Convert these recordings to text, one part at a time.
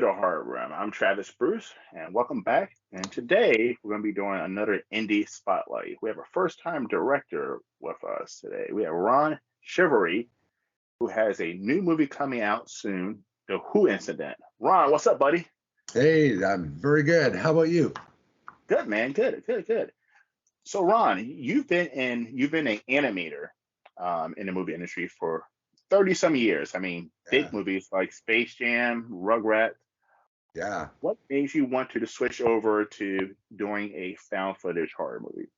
to Horror Room. I'm Travis Bruce, and welcome back. And today we're going to be doing another indie spotlight. We have a first-time director with us today. We have Ron Shivery, who has a new movie coming out soon, The Who Incident. Ron, what's up, buddy? Hey, I'm very good. How about you? Good, man. Good. So, Ron, you've been an animator in the movie industry for 30 some years. I mean, Yeah, big movies like Space Jam, Rugrats. yeah. What made you want to switch over to doing a found footage horror movie?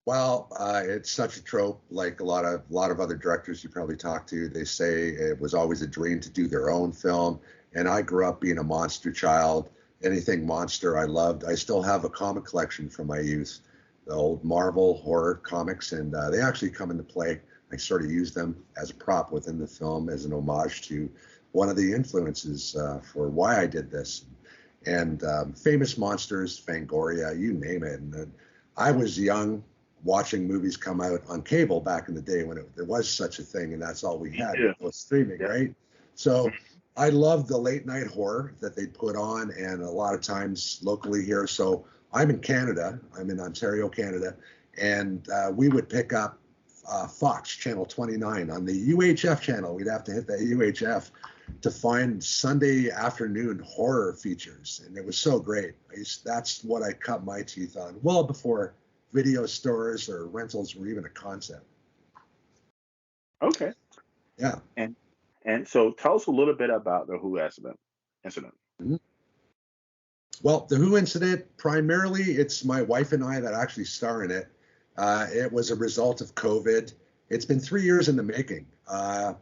Well, it's such a trope. Like a lot of other directors you probably talk to, they say it was always a dream to do their own film. And I grew up being a monster child. Anything monster I loved. I still have a comic collection from my youth, the old Marvel horror comics, and they actually come into play. I sort of use them as a prop within the film as an homage to one of the influences for why I did this. And famous monsters, Fangoria, you name it. And I was young watching movies come out on cable back in the day when there was such a thing, and that's all we Me had too. was streaming, Yeah. right? So I loved the late night horror that they put on, and a lot of times locally here. So I'm in Canada, I'm in Ontario, Canada, and we would pick up Fox Channel 29 on the UHF channel. We'd have to hit that UHF to find Sunday afternoon horror features, and it was so great. That's what I cut my teeth on, well before video stores or rentals were even a concept. Okay. Yeah. And so tell us a little bit about the Who incident. Mhm. Well, the Who incident, primarily, it's my wife and I that actually star in it. It was a result of COVID. It's been 3 years in the making. Wow.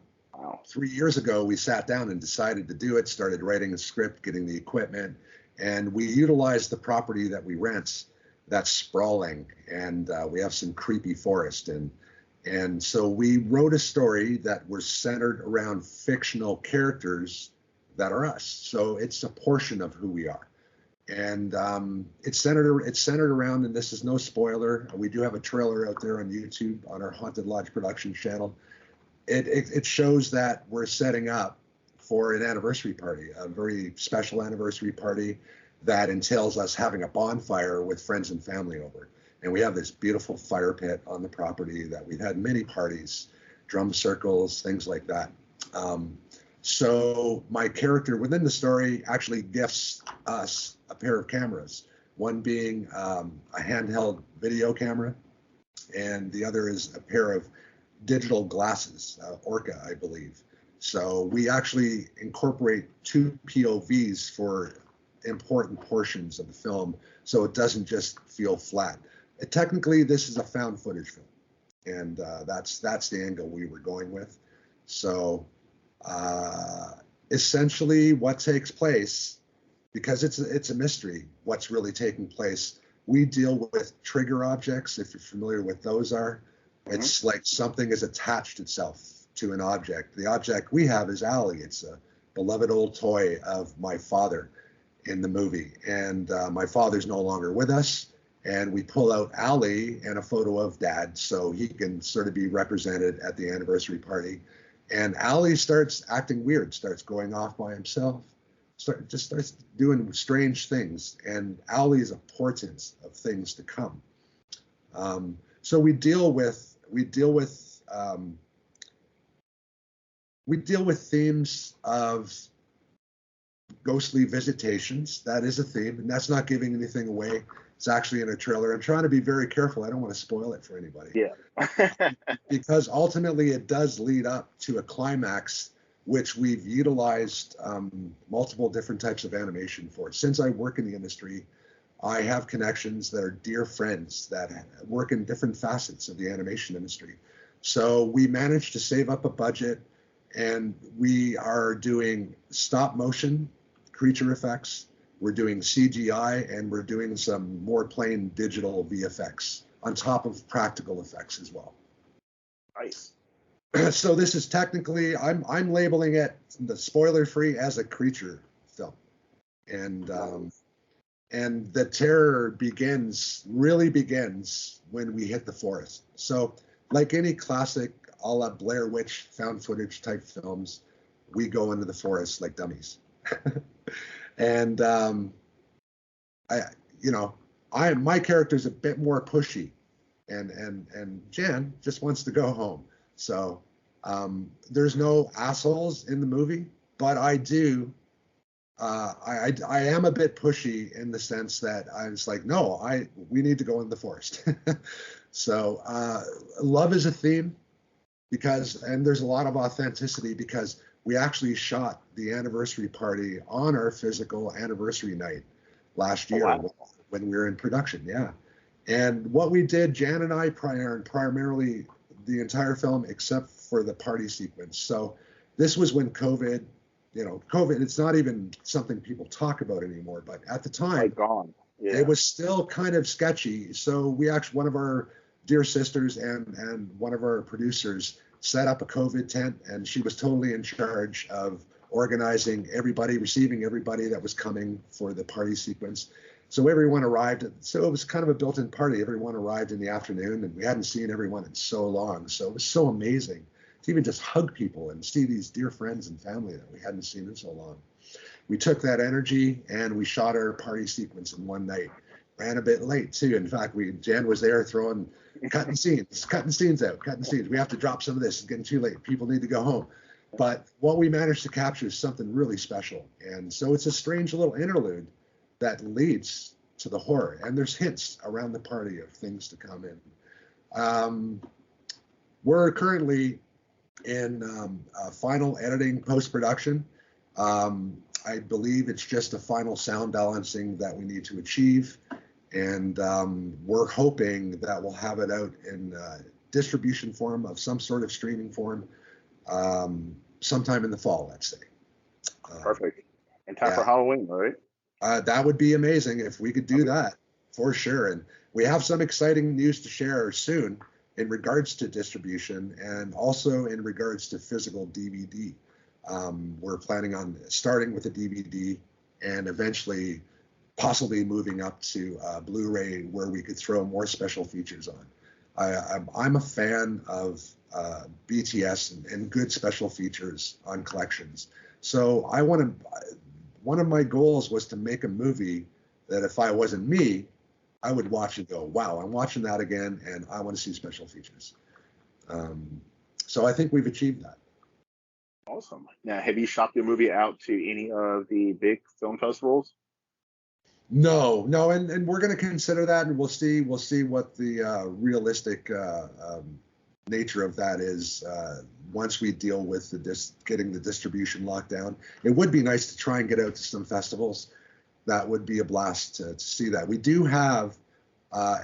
3 years ago, we sat down and decided to do it, started writing a script, getting the equipment, and we utilized the property that we rent that's sprawling, and we have some creepy forest. And so we wrote a story that was centered around fictional characters that are us. So it's a portion of who we are. And it's centered around, and this is no spoiler. We do have a trailer out there on YouTube on our Haunted Lodge Productions channel. It shows that we're setting up for an anniversary party, a very special anniversary party that entails us having a bonfire with friends and family over. And we have this beautiful fire pit on the property that we've had many parties, drum circles, things like that. So my character within the story actually gifts us a pair of cameras, one being a handheld video camera, and the other is a pair of digital glasses, Orca, I believe. So we actually incorporate two POVs for important portions of the film, so it doesn't just feel flat. Technically, this is a found footage film, and that's the angle we were going with. So essentially, what takes place, because it's a mystery, what's really taking place. We deal with trigger objects, if you're familiar with those are. Hmm. It's like something has attached itself to an object. The object we have is Allie. It's a beloved old toy of my father in the movie. And my father's no longer with us. And we pull out Allie and a photo of Dad so he can sort of be represented at the anniversary party. And Allie starts acting weird, starts going off by himself, starts doing strange things. And Allie is a portent of things to come. So we deal with themes of ghostly visitations. That is a theme, and that's not giving anything away. It's actually in a trailer. I'm trying to be very careful. I don't want to spoil it for anybody, Yeah. because ultimately it does lead up to a climax, which we've utilized multiple different types of animation for. Since I work in the industry, I have connections that are dear friends that work in different facets of the animation industry. So we managed to save up a budget, and we are doing stop motion creature effects. We're doing CGI, and we're doing some more plain digital VFX on top of practical effects as well. Nice. So this is technically, I'm labeling it the spoiler free as a creature film, and the terror really begins when we hit the forest. So like any classic a la Blair Witch found footage type films, we go into the forest like dummies. And I, you know, my character's a bit more pushy, and Jan just wants to go home. So there's no assholes in the movie, but I do. I am a bit pushy in the sense that I was like, no, we need to go in the forest. So love is a theme and there's a lot of authenticity because we actually shot the anniversary party on our physical anniversary night last year. Oh, wow. When we were in production. Yeah. And what we did, Jan and I, primarily the entire film except for the party sequence. So this was when COVID, it's not even something people talk about anymore, but at the time, gone. Yeah. It was still kind of sketchy. So we actually, one of our dear sisters and one of our producers set up a COVID tent, and she was totally in charge of organizing everybody, receiving everybody that was coming for the party sequence. So everyone arrived. So it was kind of a built-in party. Everyone arrived in the afternoon, and we hadn't seen everyone in so long. So it was so amazing to even just hug people and see these dear friends and family that we hadn't seen in so long. We took that energy and we shot our party sequence in one night. Ran a bit late too. In fact, Jan was there cutting scenes out. We have to drop some of this. It's getting too late. People need to go home. But what we managed to capture is something really special. And so it's a strange little interlude that leads to the horror. And there's hints around the party of things to come in. We're currently in final editing post-production. I believe it's just a final sound balancing that we need to achieve. And we're hoping that we'll have it out in distribution form of some sort of streaming form sometime in the fall, let's say. Perfect. In time for Halloween, right? That would be amazing if we could do that, for sure. And we have some exciting news to share soon in regards to distribution and also in regards to physical DVD. We're planning on starting with a DVD and eventually possibly moving up to Blu-ray where we could throw more special features on. I'm a fan of BTS and good special features on collections. So one of my goals was to make a movie that if I wasn't me, I would watch and go, wow, I'm watching that again and I want to see special features. So I think we've achieved that. Awesome. Now, have you shopped your movie out to any of the big film festivals? No, and we're going to consider that, and we'll see what the realistic nature of that is once we deal with getting the distribution locked down. It would be nice to try and get out to some festivals. That would be a blast to see that. We do have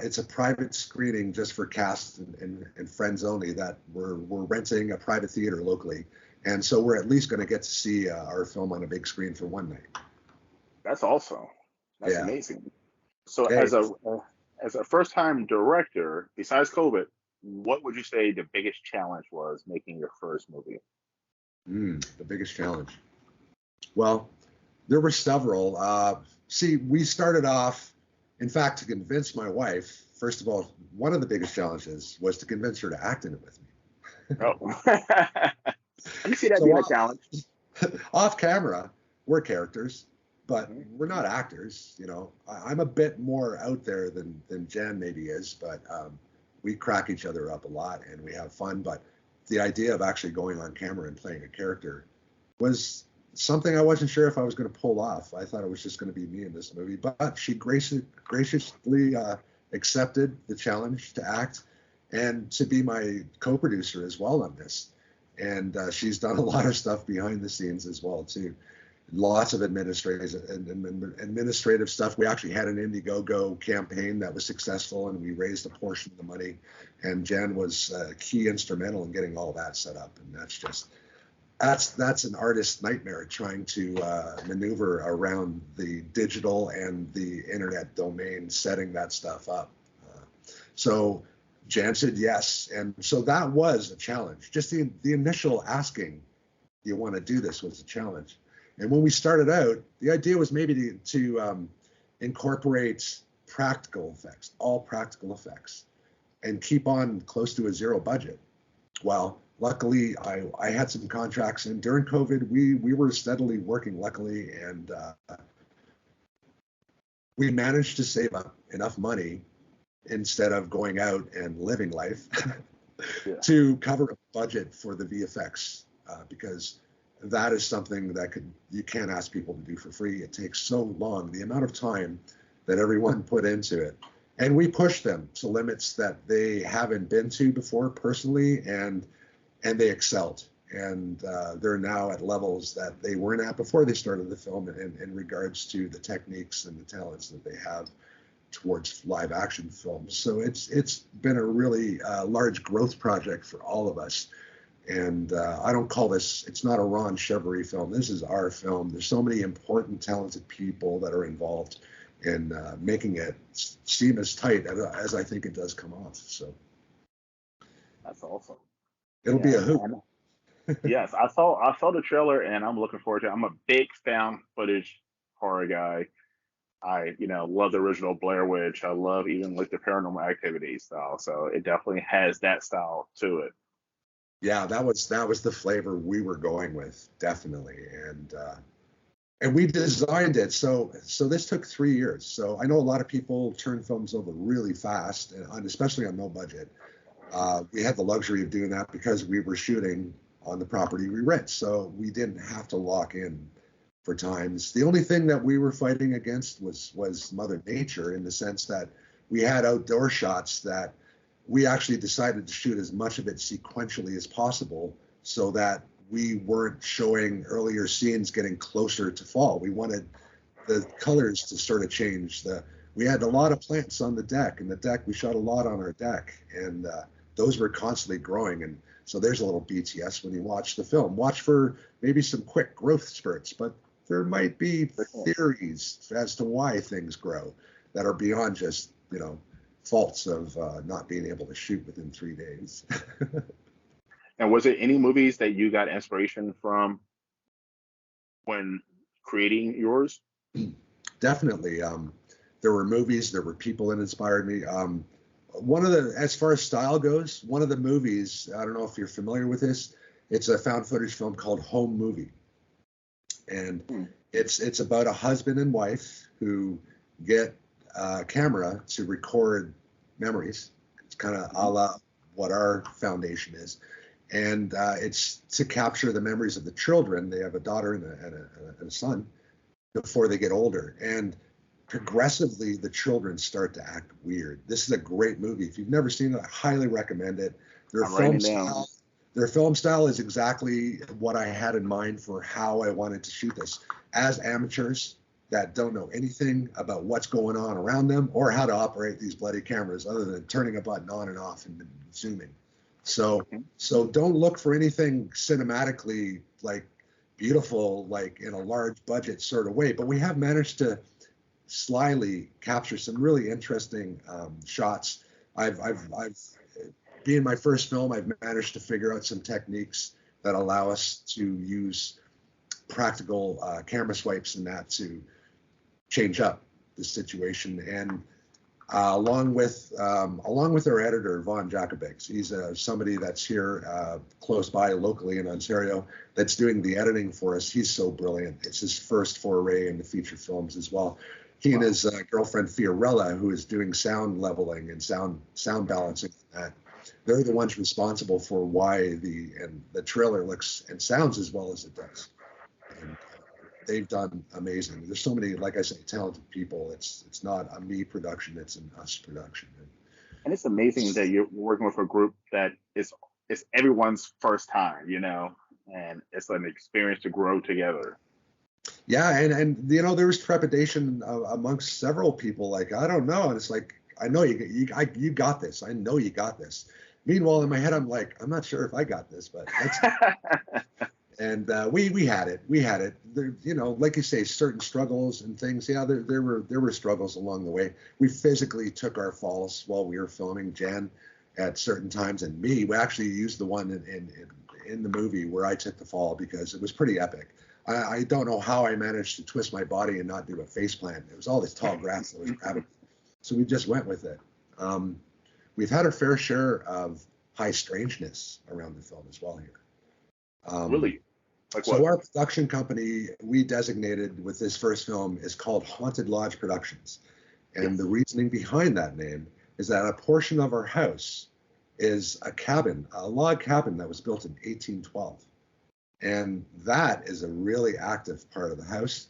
it's a private screening just for cast and friends only that we're renting a private theater locally. And so we're at least going to get to see our film on a big screen for one night. That's awesome. That's amazing. So hey. as a first-time director, besides COVID, what would you say the biggest challenge was making your first movie? The biggest challenge. Well, there were several. We started off, in fact, to convince my wife, first of all, one of the biggest challenges was to convince her to act in it with me. Oh. You see that being a challenge. Off camera, we're characters, but we're not actors. I'm a bit more out there than Jan maybe is, but we crack each other up a lot and we have fun. But the idea of actually going on camera and playing a character was something I wasn't sure if I was going to pull off. I thought it was just going to be me in this movie, but she graciously accepted the challenge to act and to be my co-producer as well on this. And she's done a lot of stuff behind the scenes as well too. Lots of administrative stuff. We actually had an Indiegogo campaign that was successful, and we raised a portion of the money. And Jan was key instrumental in getting all that set up. And that's an artist's nightmare, trying to maneuver around the digital and the internet domain, setting that stuff up. So Jan said yes, and so that was a challenge. Just the initial asking, do you want to do this, was a challenge. And when we started out, the idea was maybe to incorporate all practical effects, and keep on close to a zero budget. Well, luckily, I had some contracts, and during COVID, we were steadily working, luckily, and we managed to save up enough money instead of going out and living life Yeah. to cover a budget for the VFX, because that is something that you can't ask people to do for free. It takes so long, the amount of time that everyone put into it. And we pushed them to limits that they haven't been to before personally, and they excelled. And they're now at levels that they weren't at before they started the film in regards to the techniques and the talents that they have towards live action films. So it's been a really large growth project for all of us. And I don't call this, it's not a Ron Cheverie film. This is our film. There's so many important, talented people that are involved in making it seem as tight as I think it does come off. So That's awesome. it'll be a hoot. Yes, I saw the trailer and I'm looking forward to it. I'm a big found footage horror guy. I love the original Blair Witch. I love even like the Paranormal Activity style. So it definitely has that style to it. Yeah, that was the flavor we were going with, definitely. And we designed it. So this took 3 years. So I know a lot of people turn films over really fast, and especially on no budget. We had the luxury of doing that because we were shooting on the property we rent. So we didn't have to lock in for times. The only thing that we were fighting against was Mother Nature, in the sense that we had outdoor shots that we actually decided to shoot as much of it sequentially as possible, so that we weren't showing earlier scenes getting closer to fall. We wanted the colors to sort of change. We had a lot of plants on the deck, and we shot a lot on our deck, and those were constantly growing. And so there's a little BTS when you watch the film. Watch for maybe some quick growth spurts, but there might be theories as to why things grow that are beyond just, faults of not being able to shoot within 3 days. And was there any movies that you got inspiration from when creating yours? Definitely. There were movies, there were people that inspired me. As far as style goes, one of the movies, I don't know if you're familiar with this, it's a found footage film called Home Movie. And it's about a husband and wife who get a camera to record memories. It's kind of a la what our foundation is. And it's to capture the memories of the children. They have a daughter and a son before they get older. And progressively, the children start to act weird. This is a great movie. If you've never seen it, I highly recommend it. Their film style is exactly what I had in mind for how I wanted to shoot this. As amateurs that don't know anything about what's going on around them or how to operate these bloody cameras other than turning a button on and off and zooming. So don't look for anything cinematically like beautiful, like in a large budget sort of way. But we have managed to slyly capture some really interesting shots. I've being my first film, I've managed to figure out some techniques that allow us to use practical camera swipes and that to change up the situation. And along with our editor, Vaughn Jacobix, he's somebody that's here close by locally in Ontario that's doing the editing for us. He's so brilliant. It's his first foray into feature films as well. He and his girlfriend Fiorella, who is doing sound leveling and sound balancing, they're the ones responsible for why the trailer looks and sounds as well as it does. And they've done amazing. There's so many, like I say, talented people. It's not a me production, it's an us production. And it's amazing that you're working with a group that is everyone's first time, and it's an experience to grow together. Yeah, and there was trepidation amongst several people. Like, I don't know, and it's like, I know you got this. I know you got this. Meanwhile, in my head, I'm like, I'm not sure if I got this, but and we had it. We had it. There, like you say, certain struggles and things. Yeah, there were struggles along the way. We physically took our falls while we were filming. Jen, at certain times, and me, we actually used the one in the movie where I took the fall because it was pretty epic. I don't know how I managed to twist my body and not do a face plant. It was all this tall grass that was grabbing. So we just went with it. We've had a fair share of high strangeness around the film as well here. Really? Like So what? our production company we designated with this first film is called Haunted Lodge Productions. And the Yes. reasoning behind that name is that a portion of our house is a cabin, a log cabin that was built in 1812. And that is a really active part of the house.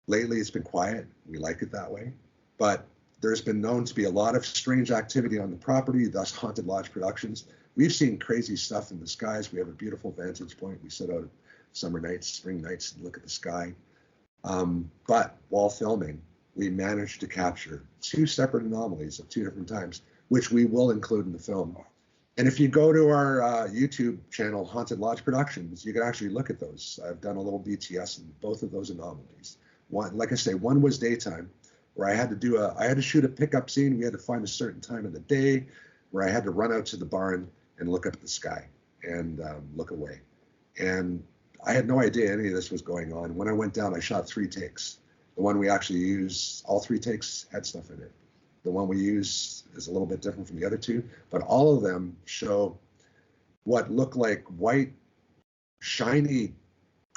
Lately, it's been quiet. We like it that way. But there's been known to be a lot of strange activity on the property, thus Haunted Lodge Productions. We've seen crazy stuff in the skies. We have a beautiful vantage point. We sit out summer nights, spring nights, and look at the sky. But while filming, we managed to capture two separate anomalies at two different times, which we will include in the film. And if you go to our YouTube channel, Haunted Lodge Productions, you can actually look at those. I've done a little BTS in both of those anomalies. One, like I say, one was daytime, where I had to shoot a pickup scene. We had to find a certain time of the day, where I had to run out to the barn and look up at the sky and look away. And I had no idea any of this was going on. When I went down, I shot 3 takes. The one we actually used, all 3 takes had stuff in it. The one we use is a little bit different from the other 2, but all of them show what look like white, shiny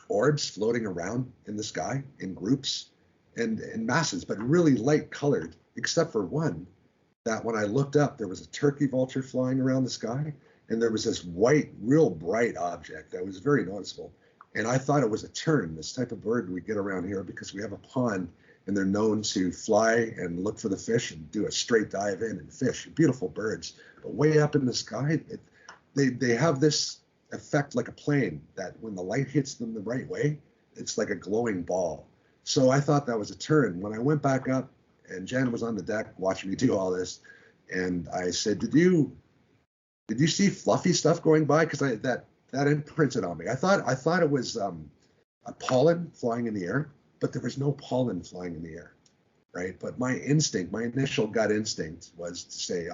orbs floating around in the sky in groups and in masses, but really light colored, except for one that when I looked up, there was a turkey vulture flying around the sky, and there was this white, real bright object that was very noticeable. And I thought it was a tern, this type of bird we get around here because we have a pond and they're known to fly and look for the fish and do a straight dive in and fish. Beautiful birds. But way up in the sky, they have this effect like a plane that when the light hits them the right way, it's like a glowing ball. So I thought that was a tern. When I went back up and Jen was on the deck watching me do all this, and I said, did you see fluffy stuff going by? Because that imprinted on me. I thought it was a pollen flying in the air, but there was no pollen flying in the air, right? But my initial gut instinct was to say,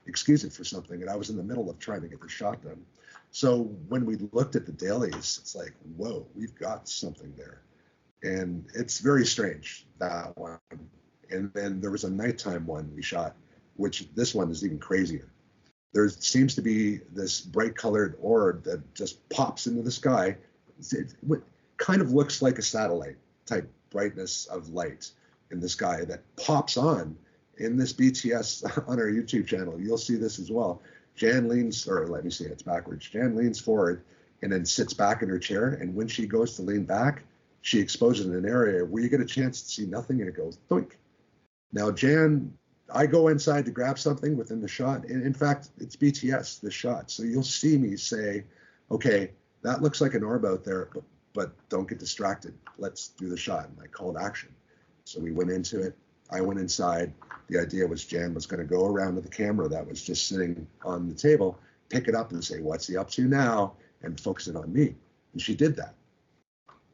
excuse it for something. And I was in the middle of trying to get the shot done. So when we looked at the dailies, it's like, whoa, we've got something there. And it's very strange, that one. And then there was a nighttime one we shot, which this one is even crazier. There seems to be this bright colored orb that just pops into the sky. It kind of looks like a satellite type brightness of light in the sky that pops on in this BTS on our YouTube channel. You'll see this as well. Jan leans, or let me see, it's backwards. Jan leans forward and then sits back in her chair. And when she goes to lean back, she exposes an area where you get a chance to see nothing and it goes doink. Now, Jan, I go inside to grab something within the shot. And in fact, it's BTS, the shot. So you'll see me say, okay, that looks like an orb out there, but don't get distracted. Let's do the shot. And I called action. So we went into it. I went inside. The idea was Jan was going to go around to the camera that was just sitting on the table, pick it up and say, what's he up to now? And focus it on me. And she did that.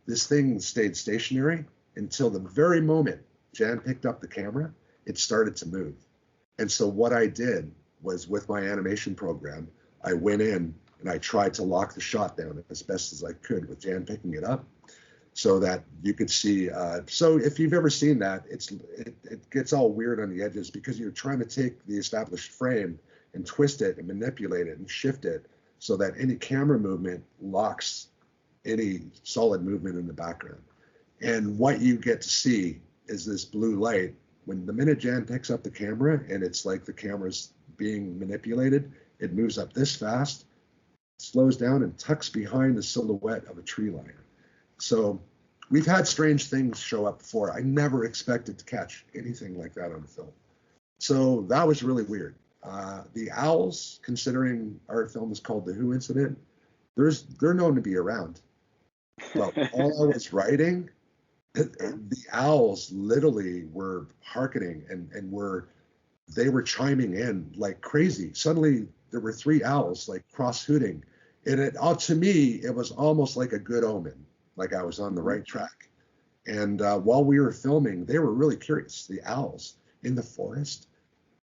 This thing stayed stationary until the very moment Jan picked up the camera, it started to move. And so what I did was, with my animation program, I went in and I tried to lock the shot down as best as I could with Jan picking it up so that you could see. So if you've ever seen that, it gets all weird on the edges because you're trying to take the established frame and twist it and manipulate it and shift it so that any camera movement locks any solid movement in the background. And what you get to see is this blue light. When the minute Jan picks up the camera and it's like the camera's being manipulated, it moves up this fast, slows down and tucks behind the silhouette of a tree line. So we've had strange things show up before. I never expected to catch anything like that on film. So that was really weird. The owls, considering our film is called The Who Incident, they're known to be around. Well, while I was writing, the owls literally were hearkening and they were chiming in like crazy. Suddenly there were 3 owls like cross hooting, and to me it was almost like a good omen, like I was on the right track. And while we were filming, they were really curious. The owls in the forest,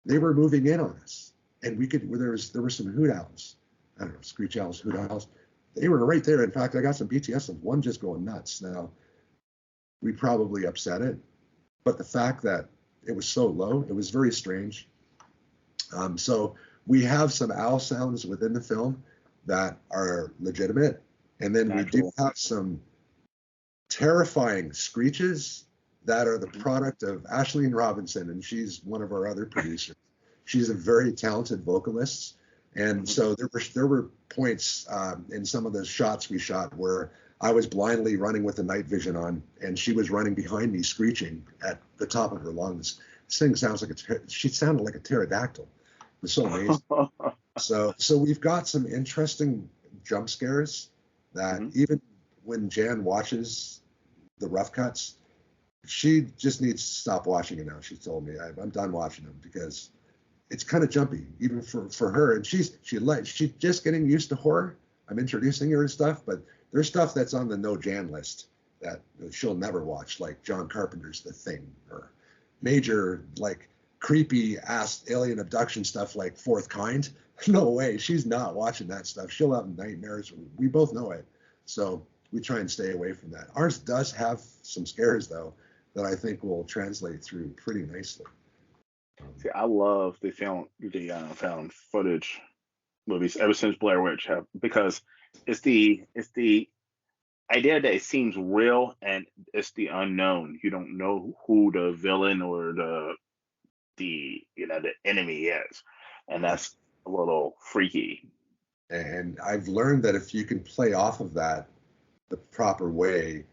they were moving in on us, and there were some hoot owls. I don't know, screech owls, hoot owls. They were right there. In fact, I got some BTS of one just going nuts. Now, we probably upset it, but the fact that it was so low, it was very strange. So we have some owl sounds within the film that are legitimate. And then we do Natural. have some terrifying screeches that are the Mhm. product of Ashleen Robinson, and she's one of our other producers. She's a very talented vocalist, and Mhm. so there were points in some of the shots we shot where I was blindly running with the night vision on, and she was running behind me, screeching at the top of her lungs. This thing sounds like she sounded like a pterodactyl. It was so amazing. So we've got some interesting jump scares that Mhm. even when Jan watches the rough cuts, she just needs to stop watching it now. She told me I'm done watching them because it's kind of jumpy, even for her. And she's just getting used to horror. I'm introducing her and stuff, but there's stuff that's on the no Jan list that she'll never watch, like John Carpenter's The Thing, or major like creepy ass alien abduction stuff like Fourth Kind. No way, she's not watching that stuff. She'll have nightmares. We both know it, so we try and stay away from that. Ours does have some scares though that I think will translate through pretty nicely. See, I love the found footage movies ever since Blair Witch because it's the idea that it seems real and it's the unknown. You don't know who the villain or the enemy is, and Yeah. that's a little freaky. And I've learned that if you can play off of that the proper way,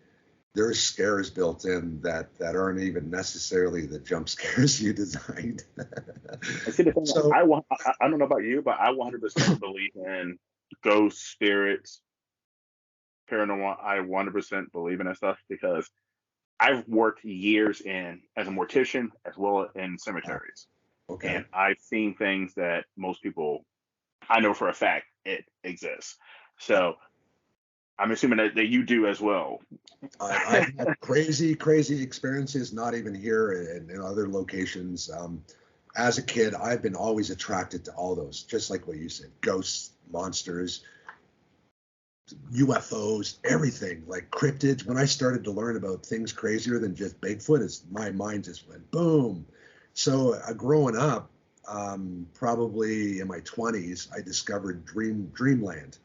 there's scares built in that aren't even necessarily the jump scares you designed. And see, the thing, So I don't know about you, but I 100% believe in ghosts, spirits, paranormal. I 100% believe in that stuff because I've worked years in as a mortician as well in cemeteries, okay. and I've seen things that most people I know for a fact it exists. So I'm assuming that you do as well. I've had crazy experiences, not even here in other locations. As a kid, I've been always attracted to all those, just like what you said, ghosts, monsters, UFOs, everything, like cryptids. When I started to learn about things crazier than just Bigfoot, my mind just went boom. So growing up, probably in my 20s, I discovered Dreamland,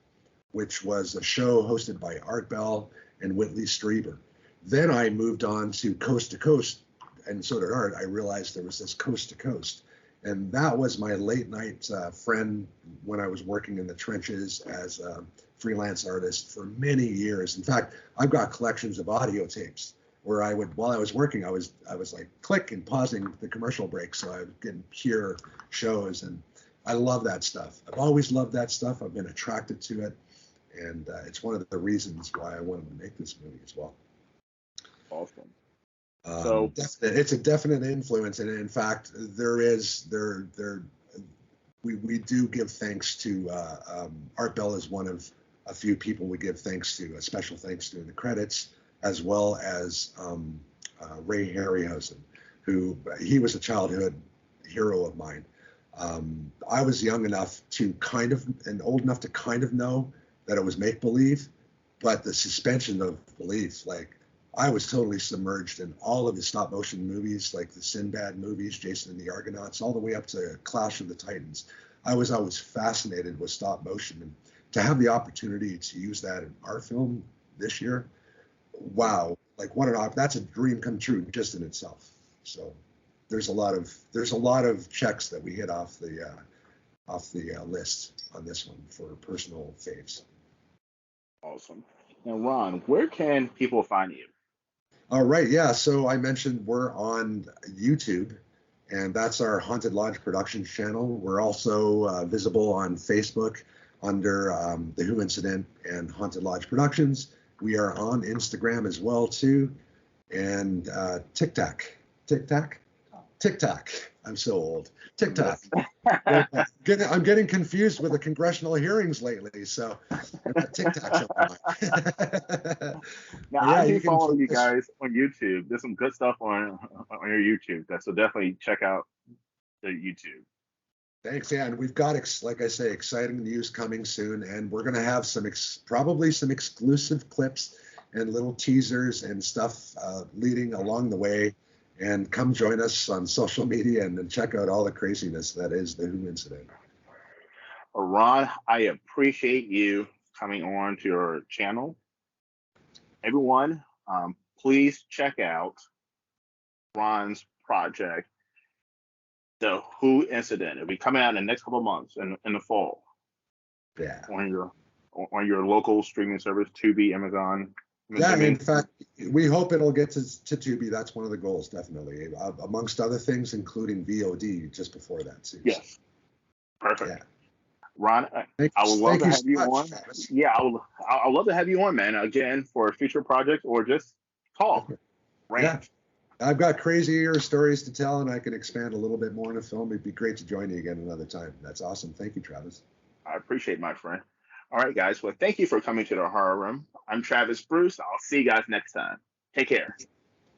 which was a show hosted by Art Bell and Whitley Strieber. Then I moved on to Coast to Coast, and so did Art. I realized there was this Coast to Coast. And that was my late night friend when I was working in the trenches as a freelance artist for many years. In fact, I've got collections of audio tapes where I would, while I was working, I was like click and pausing the commercial break so I could hear shows. And I love that stuff. I've always loved that stuff. I've been attracted to it. And it's one of the reasons why I wanted to make this movie as well. Awesome. So It's a definite influence, and in fact, we do give thanks to Art Bell is one of a few people we give thanks to, a special thanks to in the credits, as well as Ray Harryhausen, who he was a childhood hero of mine. I was young enough to and old enough to kind of know that it was make believe, but the suspension of belief, like I was totally submerged in all of the stop motion movies, like the Sinbad movies, Jason and the Argonauts, all the way up to Clash of the Titans. I was always fascinated with stop motion, and to have the opportunity to use that in our film this year, wow! Like that's a dream come true just in itself. So there's a lot of checks that we hit off the list on this one for personal faves. awesome. And Ron, where can people find you? All right, yeah. So I mentioned we're on YouTube, and that's our Haunted Lodge Productions channel. We're also visible on Facebook under The Who Incident and Haunted Lodge Productions. We are on Instagram as well too, and TikTok. I'm so old. TikTok. I'm getting confused with the congressional hearings lately, so TikTok's on. Now I Yeah, do you can follow find you us. guys on YouTube. There's some good stuff on your YouTube. So definitely check out the YouTube. Thanks, yeah, and we've got, like I say, exciting news coming soon, and we're going to have probably some exclusive clips and little teasers and stuff leading along the way. And come join us on social media and check out all the craziness that is the Who Incident. Ron, I appreciate you coming on to your channel. Everyone, please check out Ron's project, The Who Incident. It'll be coming out in the next couple of months in the fall. Yeah. On your local streaming service, Tubi, Amazon. Yeah, in fact, we hope it'll get to Tubi. That's one of the goals, definitely, amongst other things, including VOD just before that too. Yes. So. Perfect. Yeah. Ron, I would love to have you on. Travis. Yeah, I'd love to have you on, man, again for future projects or just talk. Yeah. I've got crazier stories to tell, and I can expand a little bit more in a film. It'd be great to join you again another time. That's awesome. Thank you, Travis. I appreciate it, my friend. All right, guys. Well, thank you for coming to the Horror Room. I'm Travis Bruce. I'll see you guys next time. Take care.